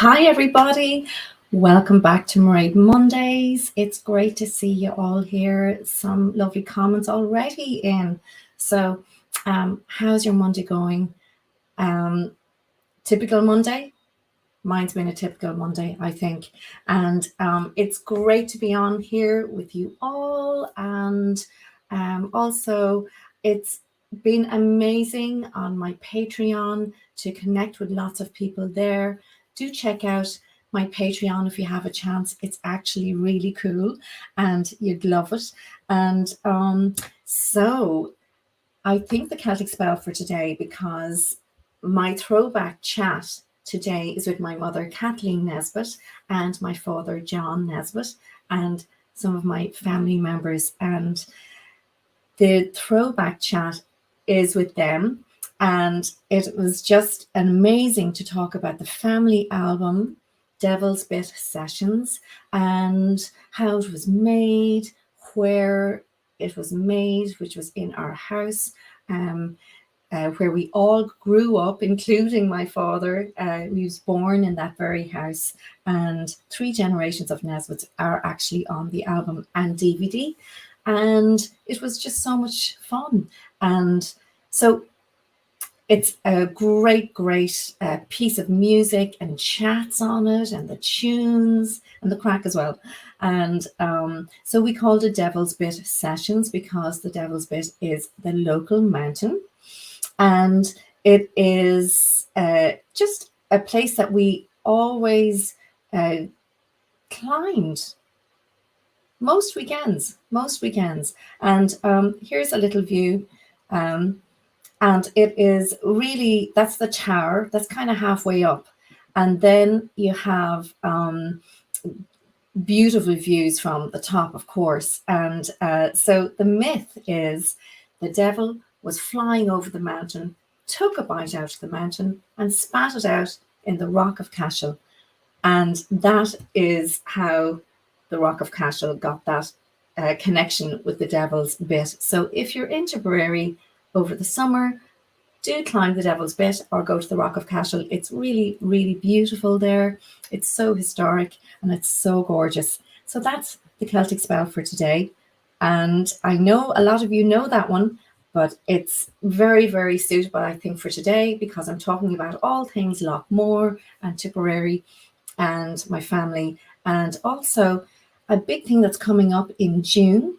Hi, everybody. Welcome back to Máiréad Mondays. It's great to see you all here. Some lovely comments already in. So, how's your Monday going? Typical Monday? Mine's been a typical Monday, I think. And it's great to be on here with you all. And also, it's been amazing on my Patreon to connect with lots of people there. Do check out my Patreon if you have a chance. It's actually really cool and you'd love it. And so I think the Celtic spell for today, because my throwback chat today is with my mother, Kathleen Nesbitt, and my father, John Nesbitt, and some of my family members. And the throwback chat is with them. And it was just amazing to talk about the family album, Devil's Bit Sessions, and how it was made, where it was made, which was in our house, where we all grew up, including my father, who was born in that very house. And 3 generations of Nesbitts are actually on the album and DVD. And it was just so much fun. And so it's a great piece of music and chats on it and the tunes and the crack as well. And so we called it Devil's Bit Sessions because the Devil's Bit is the local mountain. And it is just a place that we always climbed most weekends. And here's a little view. And it is really, that's the tower, that's kind of halfway up. And then you have beautiful views from the top, of course. And so the myth is the devil was flying over the mountain, took a bite out of the mountain and spat it out in the Rock of Cashel. And that is how the Rock of Cashel got that connection with the Devil's Bit. So if you're in Tipperary over the summer, do climb the Devil's Bit or go to the Rock of Cashel. It's really, really beautiful there. It's so historic and it's so gorgeous. So that's the Celtic spell for today. And I know a lot of you know that one, but it's very, very suitable, I think, for today because I'm talking about all things Lochmore and Tipperary and my family. And also a big thing that's coming up in June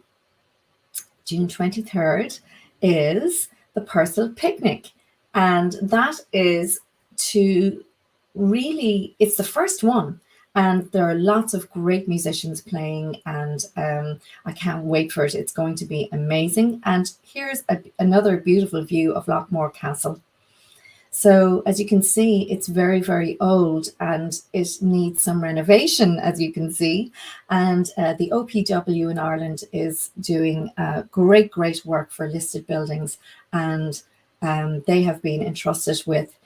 23rd, is the Parsel Picnic. And that is to really, it's the first one. And there are lots of great musicians playing and I can't wait for it. It's going to be amazing. And here's another beautiful view of Lochmore Castle. So as you can see, it's very, very old and it needs some renovation, as you can see. And the OPW in Ireland is doing great work for listed buildings. And they have been entrusted with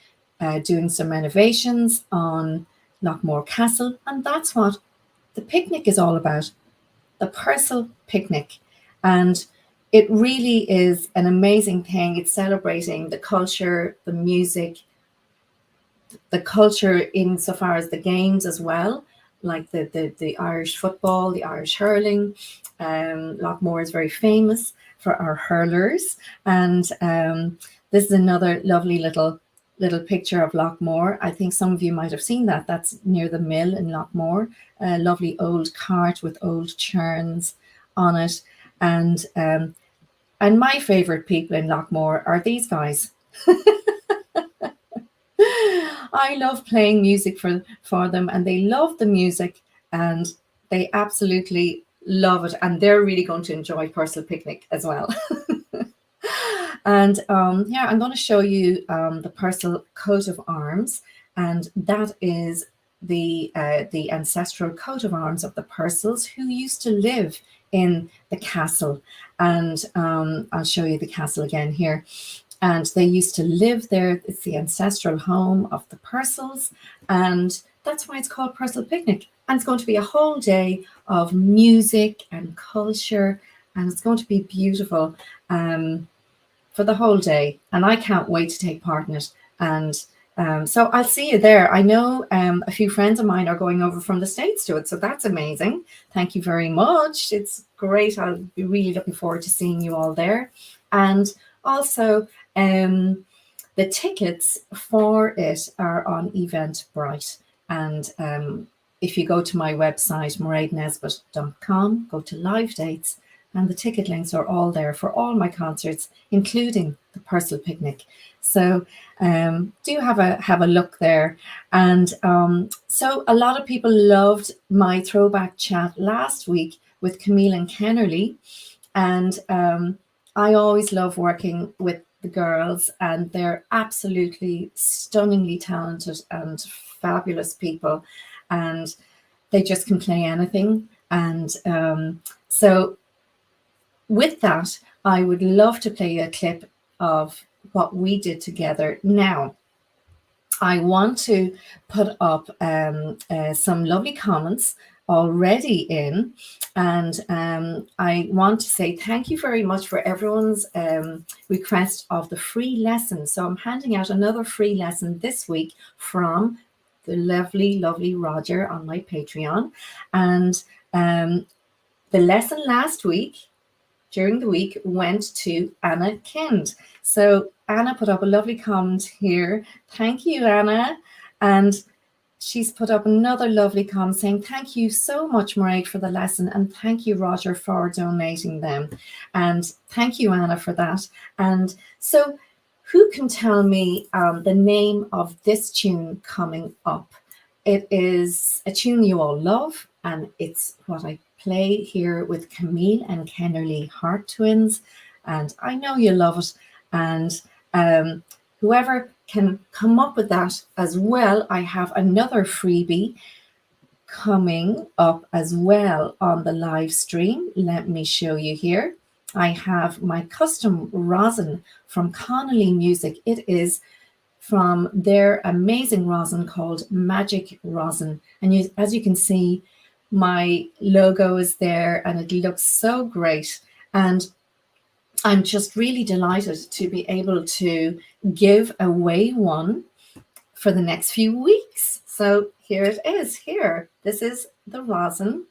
doing some renovations on Lochmore Castle. And that's what the picnic is all about, the Parsel Picnic. And it really is an amazing thing. It's celebrating the culture, the music, the culture insofar as the games as well, like the Irish football, the Irish hurling. Lochmore is very famous for our hurlers. And this is another lovely little picture of Lochmore. I think some of you might have seen that. That's near the mill in Lochmore. A lovely old cart with old churns on it. And my favorite people in Lochmore are these guys. I love playing music for them, and they love the music and they absolutely love it. And they're really going to enjoy Parsel Picnic as well. And yeah, I'm going to show you the Parsel coat of arms, and that is the ancestral coat of arms of the Parsels who used to live in the castle. And I'll show you the castle again here. And they used to live there. It's the ancestral home of the Parsels, and that's why it's called Parsel Picnic. And it's going to be a whole day of music and culture, and it's going to be beautiful for the whole day. And I can't wait to take part in it. And So I'll see you there. I know a few friends of mine are going over from the States to it, so that's amazing. Thank you very much. It's great. I'll be really looking forward to seeing you all there. And also, the tickets for it are on Eventbrite. And if you go to my website, máiréadnesbitt.com, go to live dates, and the ticket links are all there for all my concerts, including the Parsel Picnic. So do have a look there. And so a lot of people loved my throwback chat last week with Camille and Kennerly. And I always love working with the girls, and they're absolutely stunningly talented and fabulous people, and they just can play anything. And so with that, I would love to play a clip of what we did together. Now, I want to put up some lovely comments already in, and I want to say thank you very much for everyone's request of the free lesson. So I'm handing out another free lesson this week from the lovely Roger on my Patreon. And the lesson last week, during the week, went to Anna Kind. So Anna put up a lovely comment here. Thank you, Anna. And she's put up another lovely comment saying, thank you so much, Máiréad, for the lesson. And thank you, Roger, for donating them. And thank you, Anna, for that. And so who can tell me the name of this tune coming up? It is a tune you all love, and it's what I play here with Camille and Kennerly Heart Twins, and I know you love it. And whoever can come up with that as well, I have another freebie coming up as well on the live stream. Let me show you here. I have my custom rosin from Connolly Music. It is from their amazing rosin called Magic Rosin, and as you can see, my logo is there and it looks so great. And I'm just really delighted to be able to give away one for the next few weeks. So here it is. Here, this is the rosin.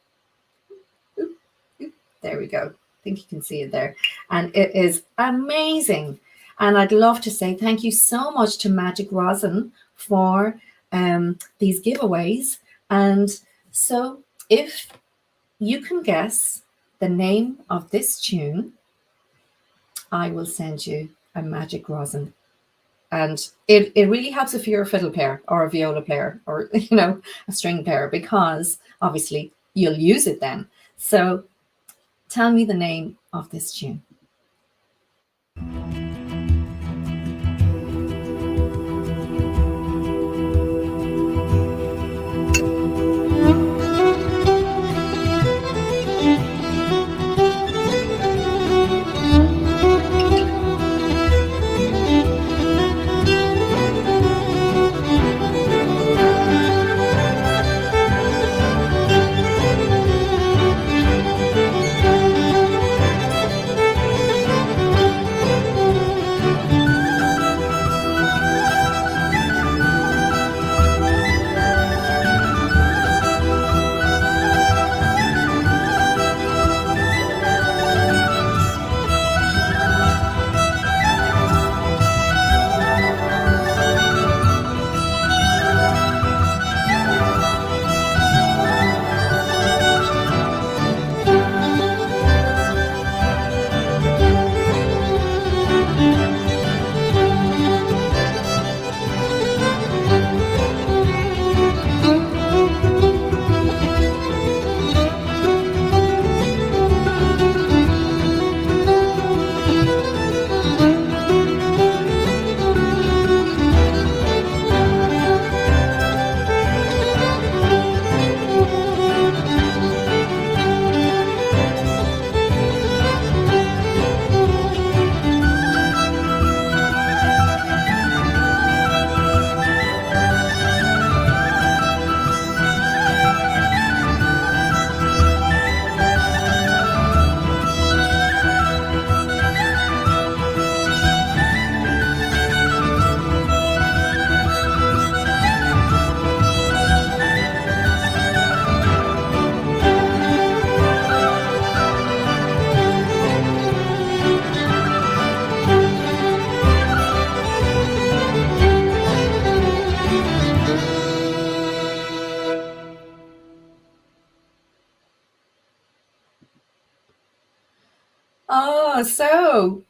Oop, oop, there we go. I think you can see it there. And it is amazing. And I'd love to say thank you so much to Magic Rosin for these giveaways. And so if you can guess the name of this tune, I will send you a Magic Rosin. And it really helps if you're a fiddle player or a viola player or, a string player, because obviously you'll use it then. So tell me the name of this tune. So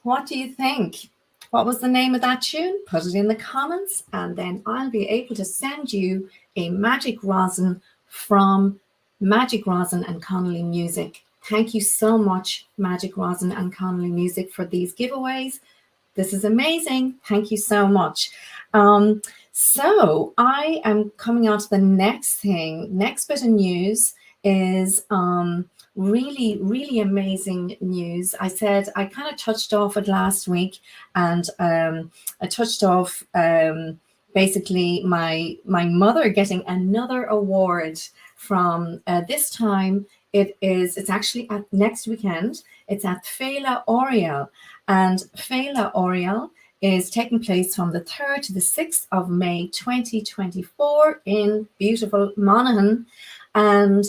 what do you think? What was the name of that tune? Put it in the comments, and then I'll be able to send you a magic rosin from Magic Rosin and Connolly Music. Thank you so much, Magic Rosin and Connolly Music, for these giveaways. This is amazing. Thank you so much. So I am coming on to the next thing. Next bit of news is really, really amazing news. I said I kind of touched off it last week, and I touched off basically my mother getting another award from this time. It's actually at next weekend. It's at Féile Oriel, and Féile Oriel is taking place from the 3rd to the 6th of May 2024 in beautiful Monaghan. And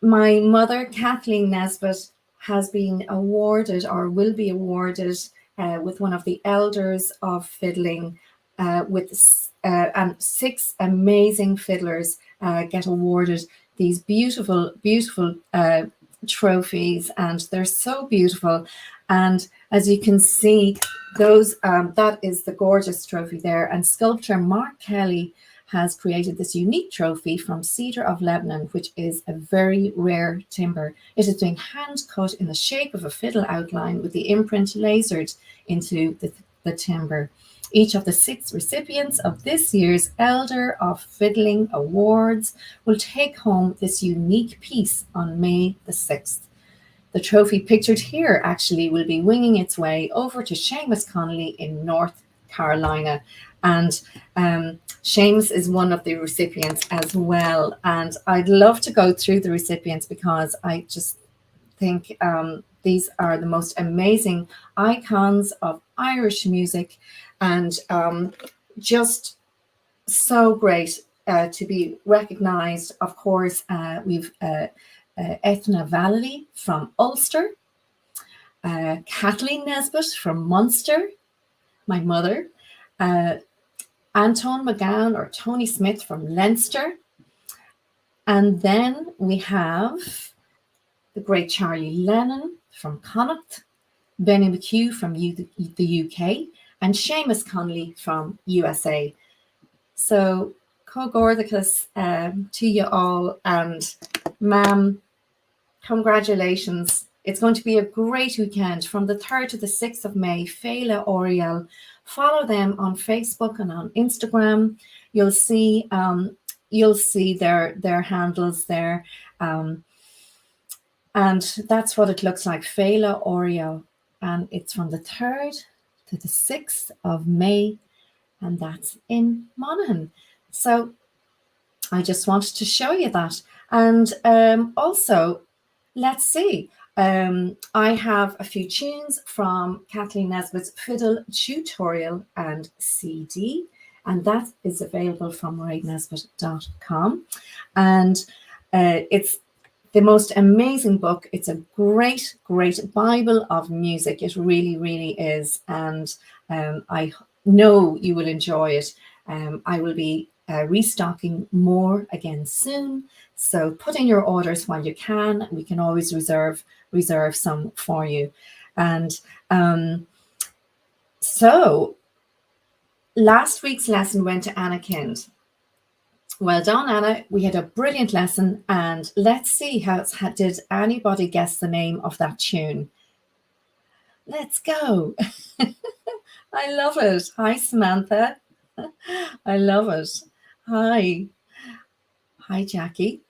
my mother, Kathleen Nesbitt, has been awarded, or will be awarded, with one of the elders of fiddling, and 6 amazing fiddlers get awarded these beautiful, beautiful trophies, and they're so beautiful. And as you can see, those that is the gorgeous trophy there. And sculptor Mark Kelly has created this unique trophy from cedar of Lebanon, which is a very rare timber. It has been hand cut in the shape of a fiddle outline with the imprint lasered into the timber. Each of the 6 recipients of this year's Elder of Fiddling Awards will take home this unique piece on May the 6th. The trophy pictured here actually will be winging its way over to Seamus Connolly in North Carolina. And Seamus is one of the recipients as well. And I'd love to go through the recipients, because I just think these are the most amazing icons of Irish music, and just so great to be recognized. Of course, we've Ethna Valley from Ulster, Kathleen Nesbitt from Munster, my mother, Anton McGowan or Tony Smith from Leinster. And then we have the great Charlie Lennon from Connacht, Benny McHugh from the UK, and Seamus Connolly from USA. So, Cogordicus to you all, and ma'am, congratulations. It's going to be a great weekend from the 3rd to the 6th of May, Féile Oriel. Follow them on Facebook and on Instagram. You'll see their handles there. And that's what it looks like, Féile Oriel. And it's from the 3rd to the 6th of May, and that's in Monaghan. So I just wanted to show you that. And also, let's see. I have a few tunes from Kathleen Nesbitt's Fiddle Tutorial and CD, and that is available from máiréadnesbitt.com. And it's the most amazing book. It's a great, great Bible of music. It really, really is. And I know you will enjoy it. I will be restocking more again soon. So put in your orders while you can. We can always reserve some for you. And so last week's lesson went to Anna Kind. Well done, Anna. We had a brilliant lesson, and let's see did anybody guess the name of that tune? Let's go. I love it. Hi, Samantha. I love it. Hi, Jackie.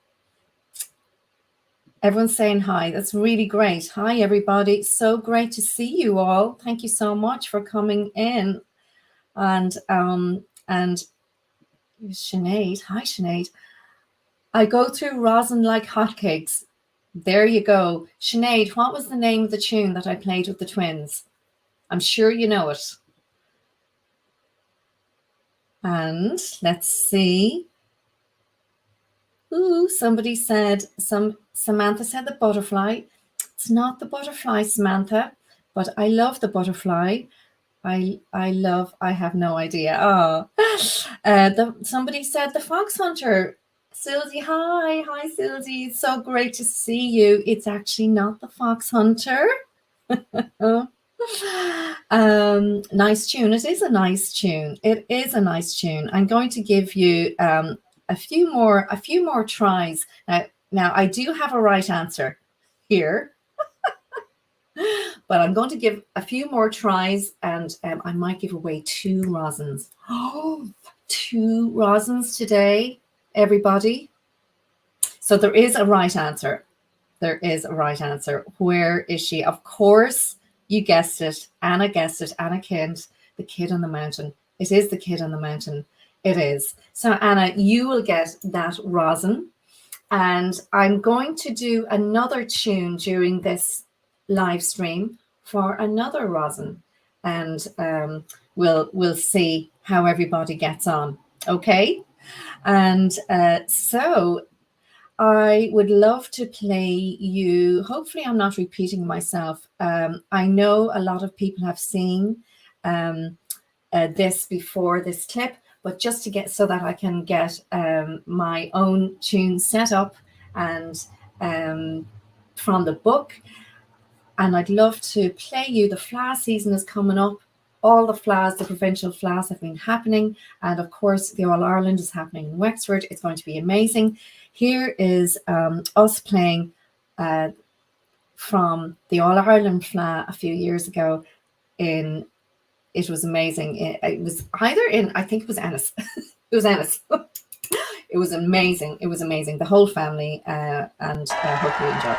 Everyone's saying hi. That's really great. Hi, everybody. So great to see you all. Thank you so much for coming in. And Sinead. Hi, Sinead. I go through rosin like hotcakes. There you go. Sinead, what was the name of the tune that I played with the twins? I'm sure you know it. And let's see. Ooh, somebody said, Samantha said the butterfly. It's not the butterfly, Samantha, but I love the butterfly. I have no idea. Somebody said the fox hunter. Sildy, hi Sildy. It's so great to see you. It's actually not the fox hunter. Nice tune. It is a nice tune. It is a nice tune. I'm going to give you a few more tries. Now I do have a right answer here, but I'm going to give a few more tries, and I might give away two rosins. Oh, two rosins today, everybody. So there is a right answer. There is a right answer. Where is she? Of course, you guessed it. Anna guessed it. Anna Kent, the kid on the mountain. It is the kid on the mountain. It is. So, Anna, you will get that rosin. And I'm going to do another tune during this live stream for another rosin. And we'll see how everybody gets on. Okay? And so I would love to play you. Hopefully, I'm not repeating myself. I know a lot of people have seen this before, this clip, but just to get so that I can get my own tune set up and from the book. And I'd love to play you. The flower season is coming up. All the flowers, the provincial flowers have been happening. And of course, the All Ireland is happening in Wexford. It's going to be amazing. Here is us playing from the All Ireland Fla a few years ago. It was amazing. It was either in, I think it was Ennis. It was Ennis. It was amazing. It was amazing. The whole family, and hope you enjoy.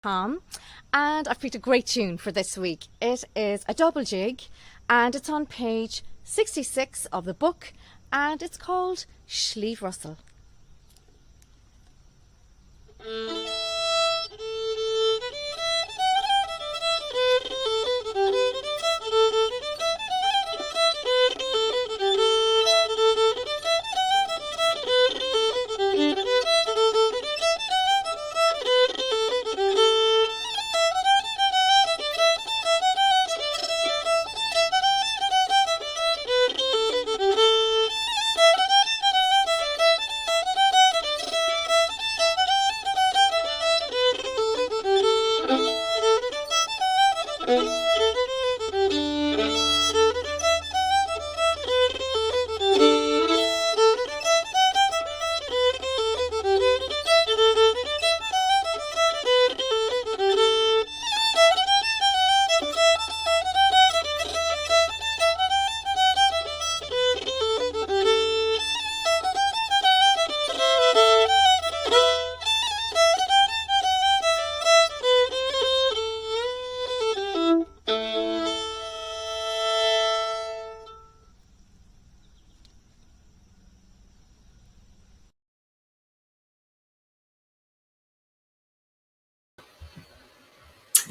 And I've picked a great tune for this week. It is a double jig and it's on page 66 of the book and it's called Slieve Russell.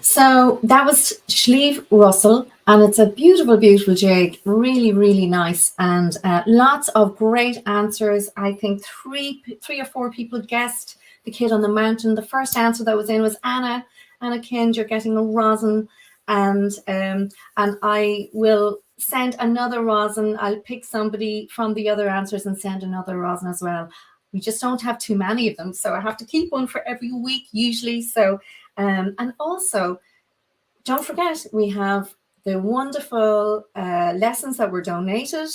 So that was Slieve Russell, and it's a beautiful, beautiful jig. Really, really nice, and lots of great answers. I think three or four people guessed the Kid on the Mountain. The first answer that was in was Anna Kind. You're getting a rosin, and I will send another rosin. I'll pick somebody from the other answers and send another rosin as well. We just don't have too many of them, so I have to keep one for every week usually. So. And also, don't forget, we have the wonderful lessons that were donated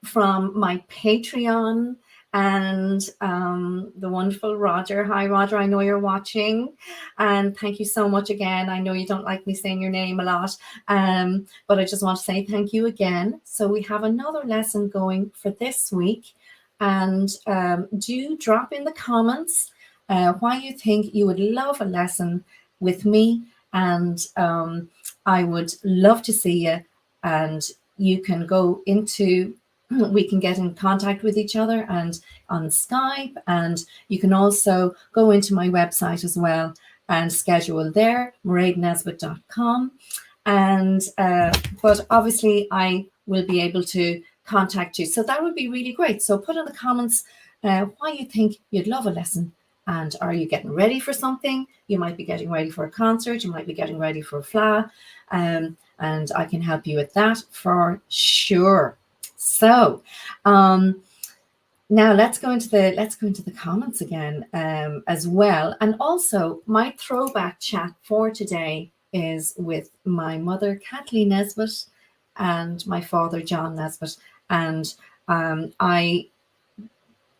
from my Patreon and the wonderful Roger. Hi, Roger. I know you're watching. And thank you so much again. I know you don't like me saying your name a lot, but I just want to say thank you again. So we have another lesson going for this week. And do drop in the comments why you think you would love a lesson with me, and I would love to see you. And you can go into, we can get in contact with each other and on Skype, and you can also go into my website as well and schedule there, máiréadnesbitt.com. And but obviously I will be able to contact you, so that would be really great. So put in the comments why you think you'd love a lesson. And are you getting ready for something? You might be getting ready for a concert. You might be getting ready for a FLA. And I can help you with that for sure. So now let's go into the comments again as well. And also my throwback chat for today is with my mother, Kathleen Nesbitt, and my father, John Nesbitt. And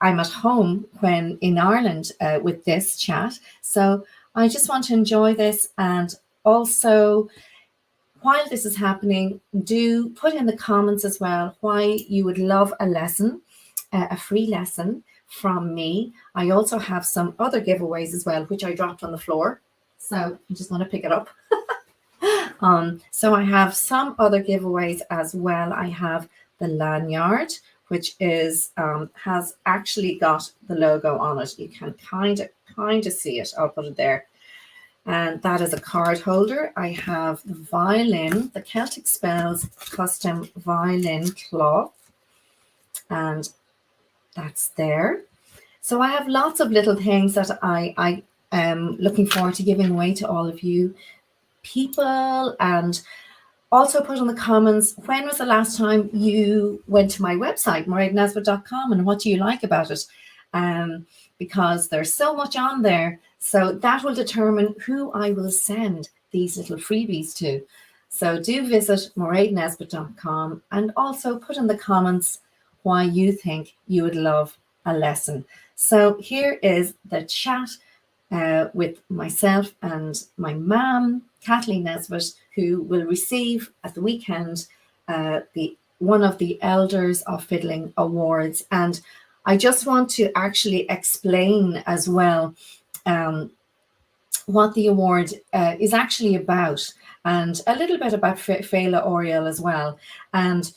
I'm at home when in Ireland with this chat. So I just want to enjoy this. And also, while this is happening, do put in the comments as well why you would love a lesson, a free lesson from me. I also have some other giveaways as well, which I dropped on the floor. So I just want to pick it up. So I have some other giveaways as well. I have the lanyard, which is has actually got the logo on it. You can kind of see it. I'll put it there. And that is a card holder. I have the violin, the Celtic Spells custom violin cloth, and that's there. So I have lots of little things that I am looking forward to giving away to all of you people. And also put in the comments, when was the last time you went to my website, máiréadnesbitt.com, and what do you like about it? Because there's so much on there. So that will determine who I will send these little freebies to. So do visit máiréadnesbitt.com and also put in the comments why you think you would love a lesson. So here is the chat with myself and my mum, Kathleen Nesbitt, who will receive at the weekend one of the Elders of Fiddling Awards. And I just want to actually explain as well what the award is actually about, and a little bit about Féile Oriel as well. And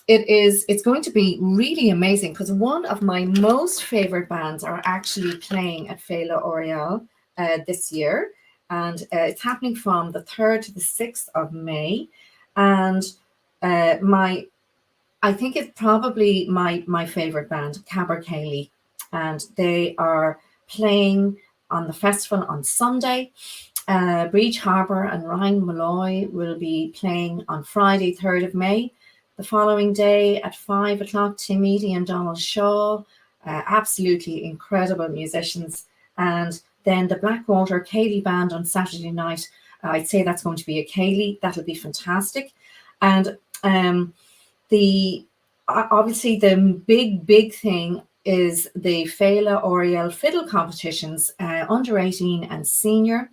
it's going to be really amazing because one of my most favorite bands are actually playing at Féile Oriel this year, and it's happening from the 3rd to the 6th of May. And my I think it's probably my favorite band, Ceili, and they are playing on the festival on Sunday. Breach Harbour and Ryan Malloy will be playing on Friday, 3rd of May. The following day at 5 o'clock, Tim Eady and Donald Shaw, absolutely incredible musicians. And then the Blackwater Ceili Band on Saturday night. I'd say that's going to be a Ceili. That'll be fantastic. And obviously the big thing is the Féile Oriel fiddle competitions, under 18 and senior.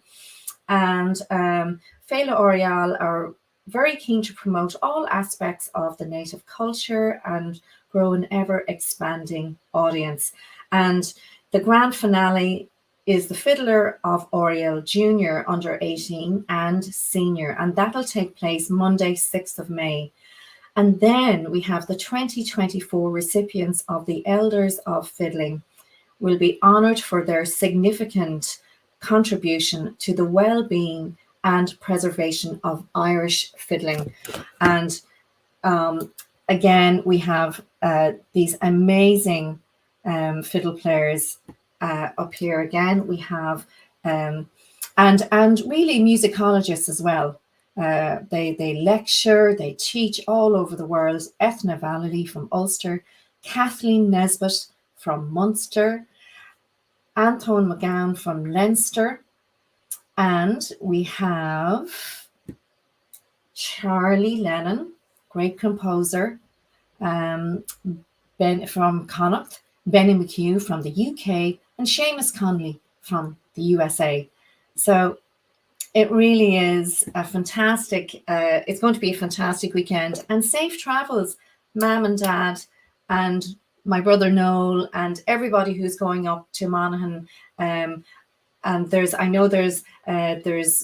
And Féile Oriel are very keen to promote all aspects of the native culture and grow an ever expanding audience. And the grand finale is the Fiddler of Oriel Junior under 18 and senior, and that'll take place Monday, 6th of May. And then we have the 2024 recipients of the Elders of Fiddling will be honoured for their significant contribution to the well-being and preservation of Irish fiddling. And again, we have these amazing fiddle players up here again. We have and really musicologists as well. They lecture, they teach all over the world. Ethna Vallely from Ulster, Kathleen Nesbitt from Munster, Anton McGowan from Leinster, and we have Charlie Lennon, great composer, Ben from Connacht, Benny McHugh from the UK, and Seamus Conley from the USA. So it really is a fantastic, it's going to be a fantastic weekend, and safe travels, Mum and Dad, and my brother Noel, and everybody who's going up to Monaghan. And I know there's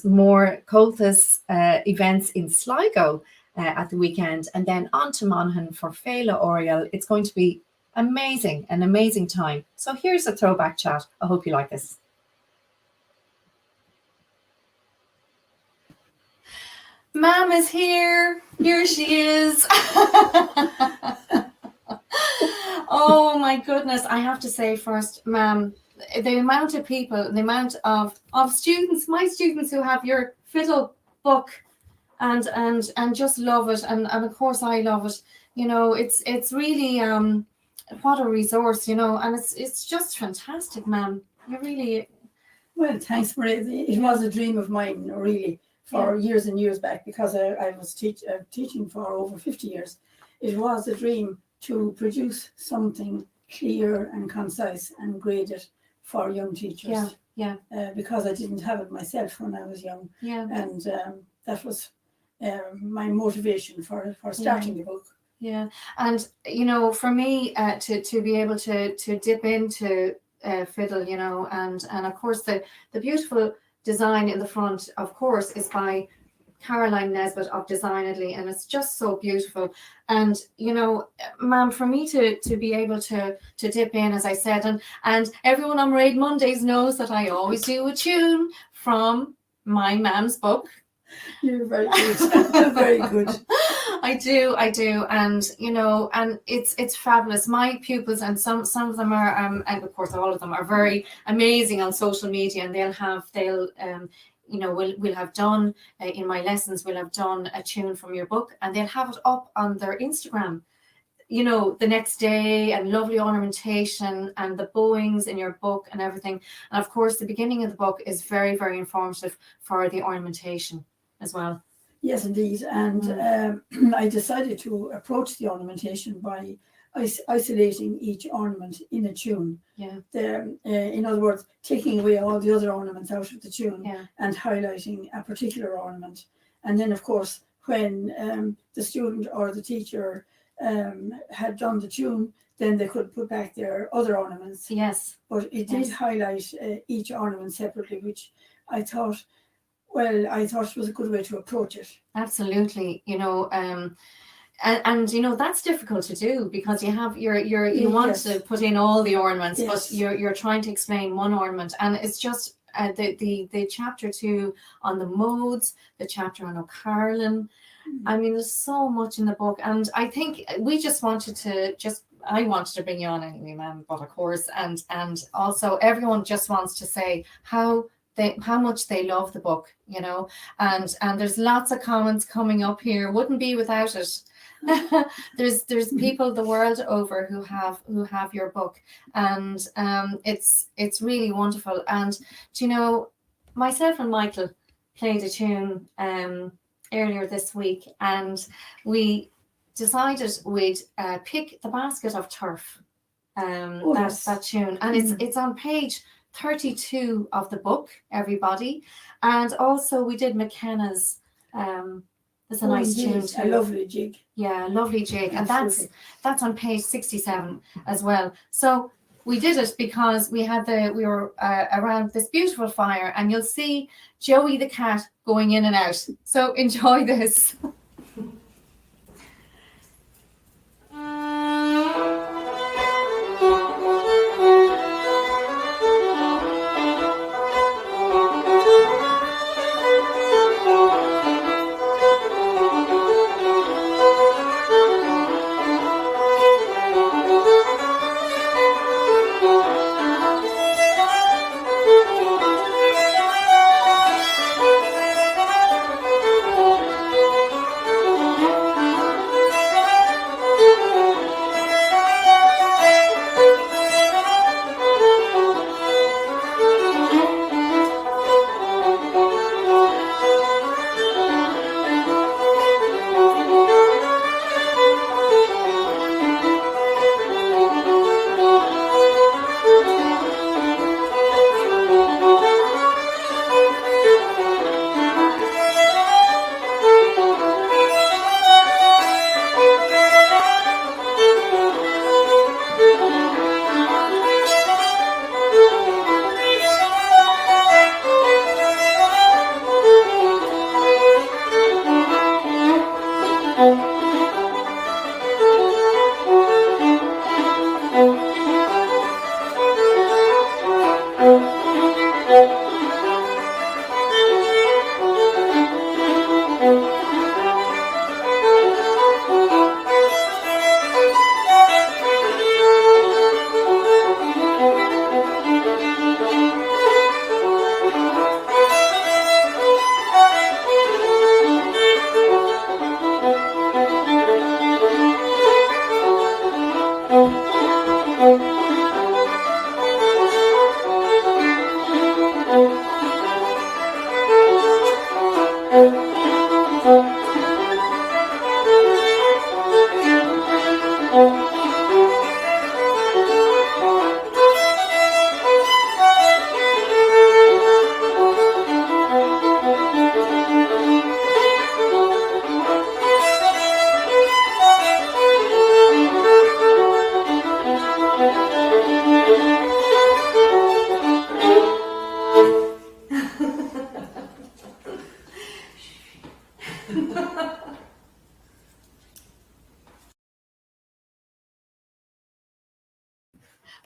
more Colthus events in Sligo at the weekend, and then on to Monaghan for Féile Oriel. It's going to be amazing, an amazing time. So here's a throwback chat. I hope you like this. Mum is here. Here she is. Oh my goodness. I have to say first, Mum, the amount of people, the amount of students, my students who have your fiddle book and just love it. And of course I love it. You know, it's really what a resource, you know, and it's just fantastic, Mum. You really. Well, thanks, Máiréad. It was a dream of mine, really, for years and years back, because I was teaching for over 50 years. It was a dream to produce something clear and concise and graded for young teachers. Yeah. Because I didn't have it myself when I was young. Yeah. And that was my motivation for starting the book. Yeah. And, you know, for me, to be able to dip into fiddle, you know, and of course the beautiful design in the front, of course, is by Caroline Nesbitt of Designedly, and it's just so beautiful. And you know, Ma'am, for me to be able to dip in, as I said, and everyone on Máiréad Mondays knows that I always do a tune from my Ma'am's book. You're very good. Very good. I do, and you know, and it's fabulous. My pupils, and some of them are, and of course all of them are very amazing on social media, and they'll you know, we'll have done in my lessons, we'll have done a tune from your book, and they'll have it up on their Instagram, you know, the next day, and lovely ornamentation and the bowings in your book and everything. And of course, the beginning of the book is very, very informative for the ornamentation as well. Yes, indeed. And I decided to approach the ornamentation by isolating each ornament in a tune. Yeah. In other words, taking away all the other ornaments out of the tune, yeah, and highlighting a particular ornament. And then, of course, when the student or the teacher had done the tune, then they could put back their other ornaments. Yes. But it did highlight each ornament separately, which I thought it was a good way to approach it. Absolutely. And that's difficult to do, because you want to put in all the ornaments, but you're trying to explain one ornament, and it's just the chapter 2 on the modes, the chapter on O'Carlin. I mean, there's so much in the book, and I think we just wanted to I wanted to bring you on anyway, ma'am, but of course, and also everyone just wants to say how much they love the book, and there's lots of comments coming up here. Wouldn't be without it. There's people the world over who have your book, and it's really wonderful. And myself and Michael played a tune earlier this week, and we decided we'd pick the Basket of Turf, that tune, and it's on page 32 of the book, everybody. And also we did McKenna's there's a nice tune too. A lovely jig. Yeah, lovely jig. And that's on page 67 as well. So we did it because we were around this beautiful fire, and you'll see Joey the cat going in and out. So enjoy this.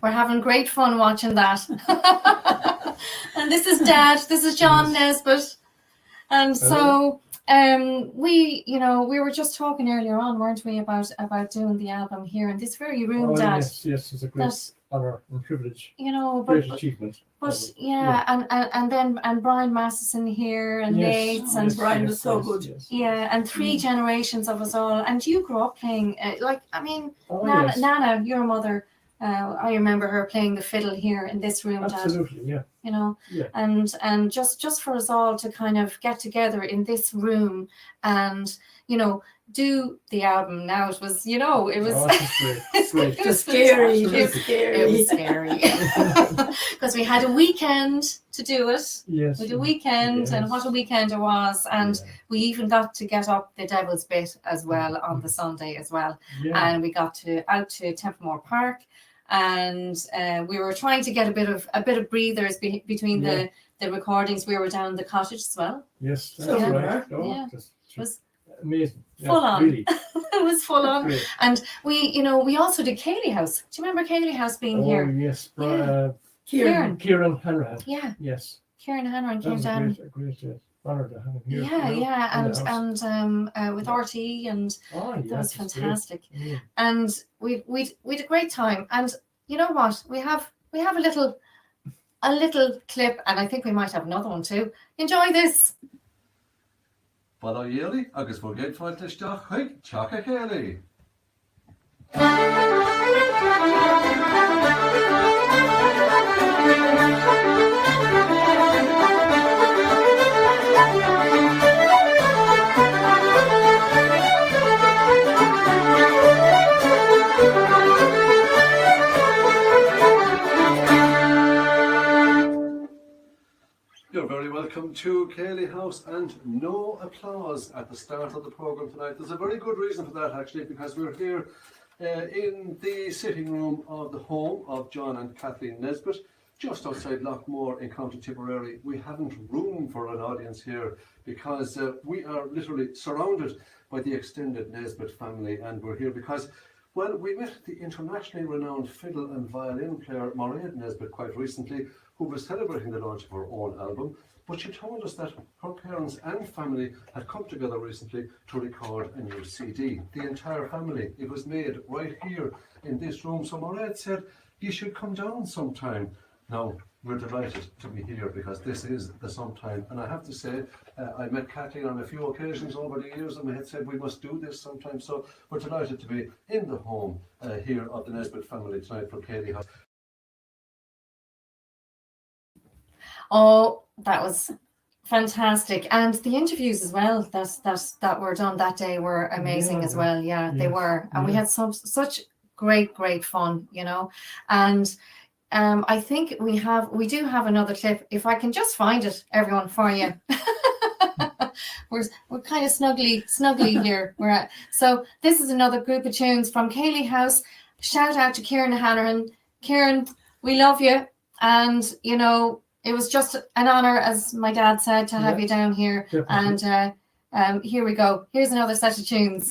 We're having great fun watching that. And this is Dad. This is John Nesbitt. And so we were just talking earlier on, weren't we, about doing the album here in this very room, Dad. Yes, it's a great honour and privilege. Great achievement. But and Brian Masterson here, and Nate, and Brian was so good. Yeah, and 3 generations of us all. And you grew up playing, Nana, your mother. I remember her playing the fiddle here in this room, Absolutely, Dad. Yeah. And just for us all to kind of get together in this room and do the album now, it was, you know, it was Oh, that's great. Great. it was scary. fantastic. It was scary because we had a weekend to do it. Yes. We had a weekend, and what a weekend it was. And we even got to get up the Devil's Bit as well on the Sunday as well. Yeah. And we got out to Templemore Park, and we were trying to get a bit of breathers between the recordings. We were down the cottage as well. Yes, that's So, right. Oh, yeah. that's It was amazing. full on. Really. It was full on. Great. And we also did Ceili House. Do you remember Ceili House being here? Yes. Kieran. Kieran Hanrahan. Yeah, Yes. Kieran Hanrahan That came was down. a great honor to have him here. Yeah, you know, yeah, in the house. and with RT, and Oh, that yeah, was that's fantastic. great. Yeah. And we had a great time. And you know what? We have a little clip, and I think we might have another one too. Enjoy this. Bada Ceili agus bhfuil géad fáilteisteach chuig teacha Ceili. You're very welcome to Ceili House, and no applause at the start of the programme tonight. There's a very good reason for that, actually, because we're here in the sitting room of the home of John and Kathleen Nesbitt, just outside Lochmore in County Tipperary. We haven't room for an audience here because we are literally surrounded by the extended Nesbitt family, and we're here because, well, we met the internationally renowned fiddle and violin player Máiréad Nesbitt quite recently, who was celebrating the launch of her own album. But she told us that her parents and family had come together recently to record a new CD. The entire family. It was made right here in this room. So Máiréad said, you should come down sometime. Now, we're delighted to be here because this is the sometime. And I have to say, I met Kathleen on a few occasions over the years, and we had said we must do this sometime. So we're delighted to be in the home here of the Nesbitt family tonight for Ceili House. Oh, that was fantastic. And the interviews as well that were done that day were amazing as well. Yeah, they were. And we had such great fun, you know. And I think we do have another clip. If I can just find it, everyone, for you. We're kind of snugly here. So this is another group of tunes from Ceili House. Shout out to Kieran Hanrahan. Kieran, we love you. And you know, it was just an honor, as my dad said, to have you down here. Definitely. And here we go. Here's another set of tunes.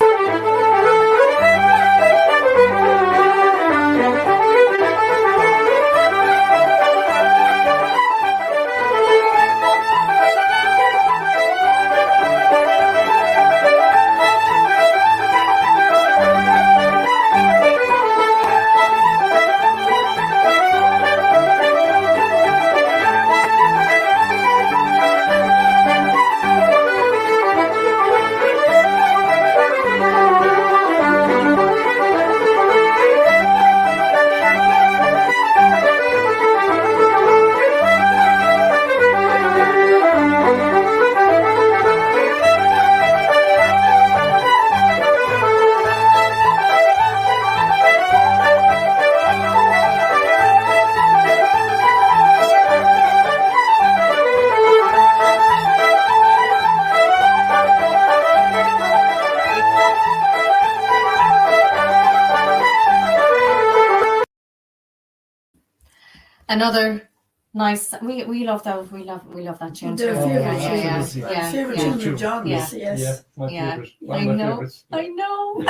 Another nice. We love that. We love that tune too. My favorite tune of John's. Yes. Yeah, my favorite. I One of my know. favorites. I know.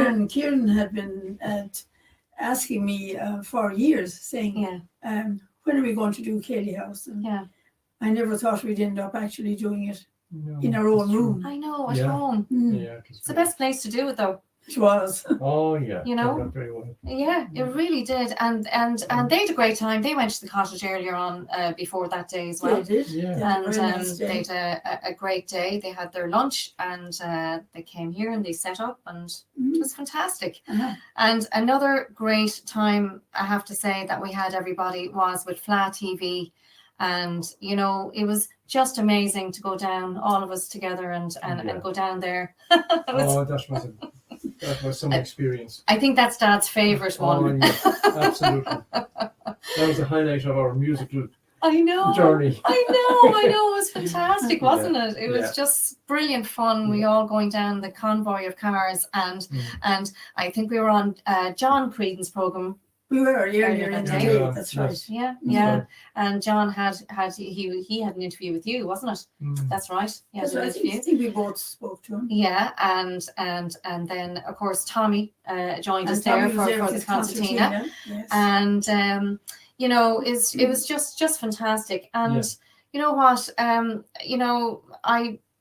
And Kieran had been asking me for years, saying, when are we going to do Ceili House? And I never thought we'd end up actually doing it in our own room. I know, at home. Yeah, it's the best place to do it, though. It was. Oh yeah. You know? Very well. Yeah, it really did. And they had a great time. They went to the cottage earlier on before that day as well. They did. Yeah. And they had a great day. They had their lunch, and they came here and they set up, and it was fantastic. And another great time, I have to say, that we had everybody was with Fla TV. And, you know, it was just amazing to go down, all of us together and go down there. That was some experience. I think that's Dad's favourite one. Yes, absolutely. That was the highlight of our musical I know. journey. I know. It was fantastic, wasn't it? It was just brilliant fun. We all going down the convoy of cars, and I think we were on John Creedon's programme. We were earlier in the day. Yeah, That's right. Yeah. And John had he had an interview with you, wasn't it? That's right. He had an interview. I think we both spoke to him. Yeah, and then of course Tommy joined us there for the concertina. Yes. And you know, it was just fantastic. And you know what,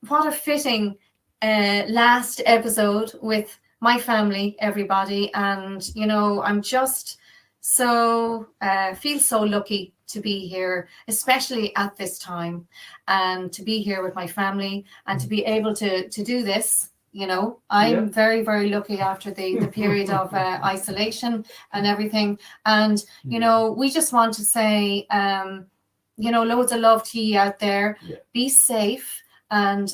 what a fitting last episode with my family, everybody. And you know, I'm just so feel so lucky to be here, especially at this time, and to be here with my family and to be able to do this. You know, I'm very, very lucky after the period of isolation and everything. And, you know, we just want to say, you know, loads of love to you out there. Be safe. And,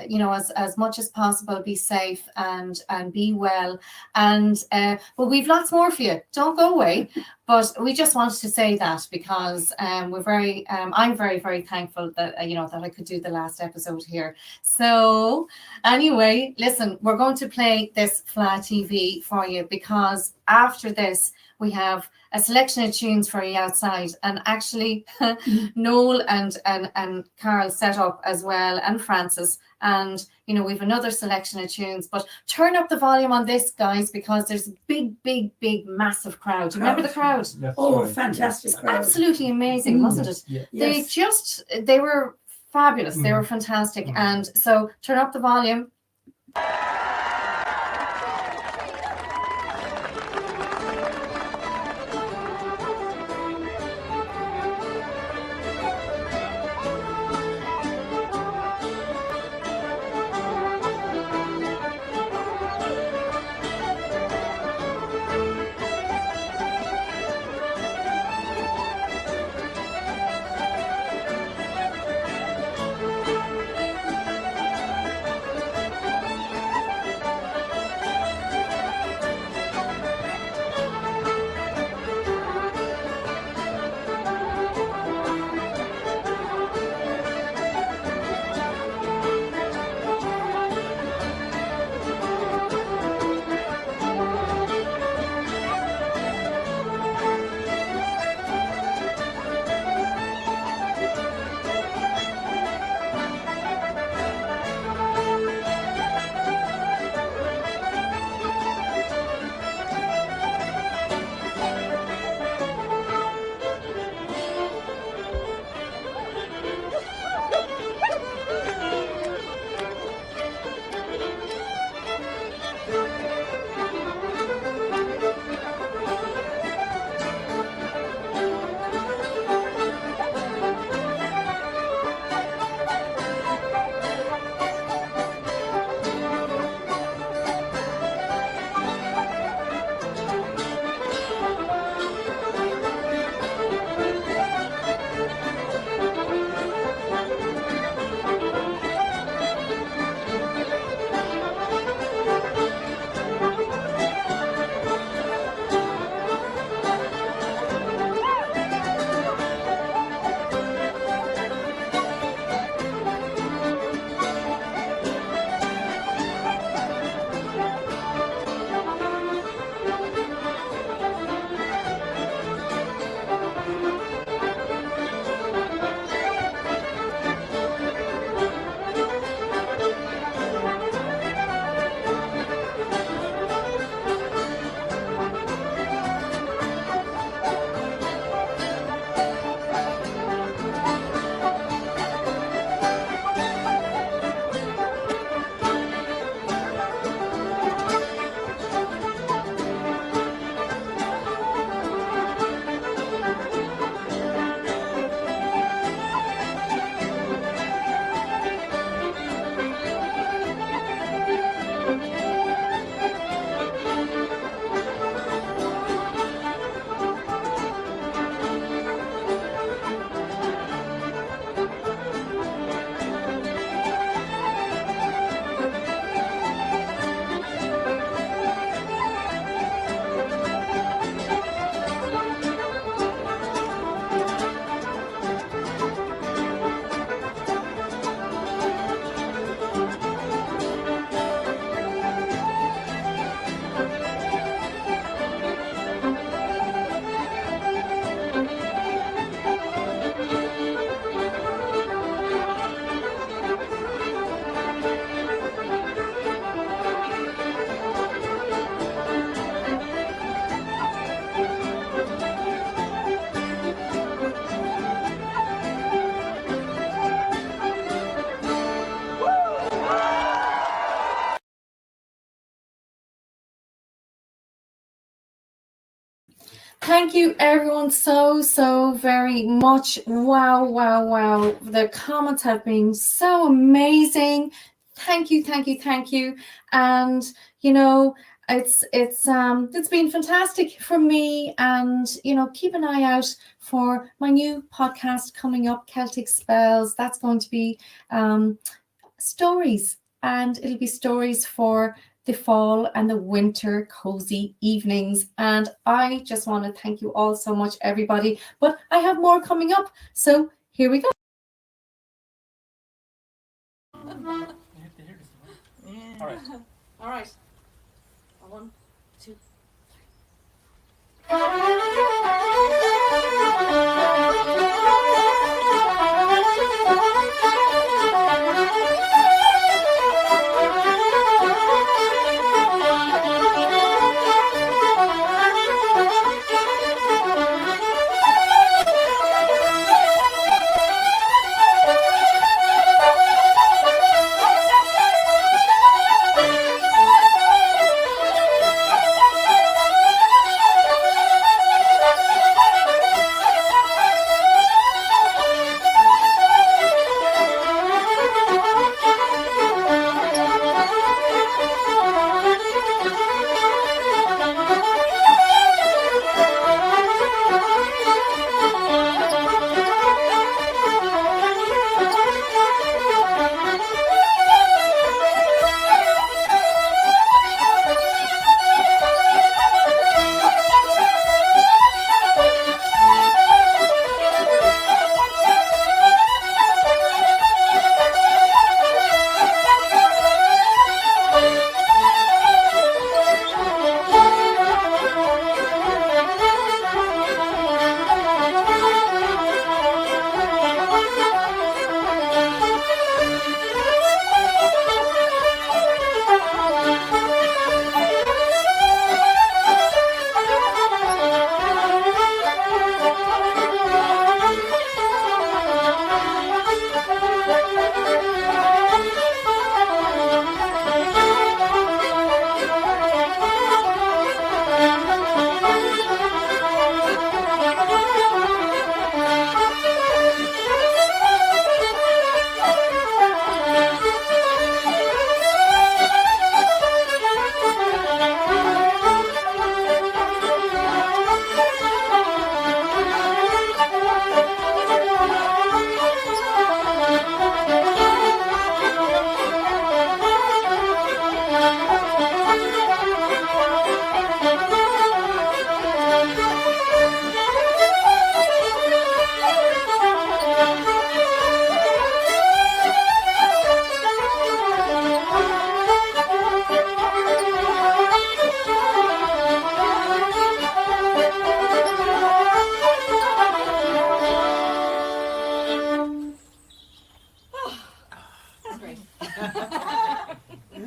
you know, as much as possible, be safe and be well. And, but we've lots more for you. Don't go away. But we just wanted to say that because I'm very, very thankful that, you know, that I could do the last episode here. So anyway, listen, we're going to play this Fla TV for you because after this, we have a selection of tunes for you outside, and actually Noel and Carl set up as well, and Francis, and you know, we've another selection of tunes. But turn up the volume on this, guys, because there's a big massive crowd. Do you remember the crowd? Fantastic crowd. Absolutely amazing, wasn't it? They were fabulous. They were fantastic. And so turn up the volume. Thank you everyone so very much. Wow, wow, wow. The comments have been so amazing. Thank you. And you know, it's been fantastic for me, and you know, keep an eye out for my new podcast coming up, Celtic Spells. That's going to be stories, and it'll be stories for the fall and the winter cozy evenings. And I just want to thank you all so much, everybody. But I have more coming up. So here we go. All right. All right. 1, 2.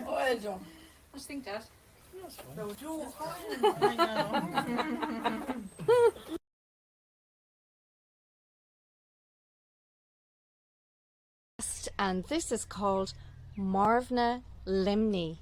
Well done. What do you think, Dad? And this is called Marvna Limney.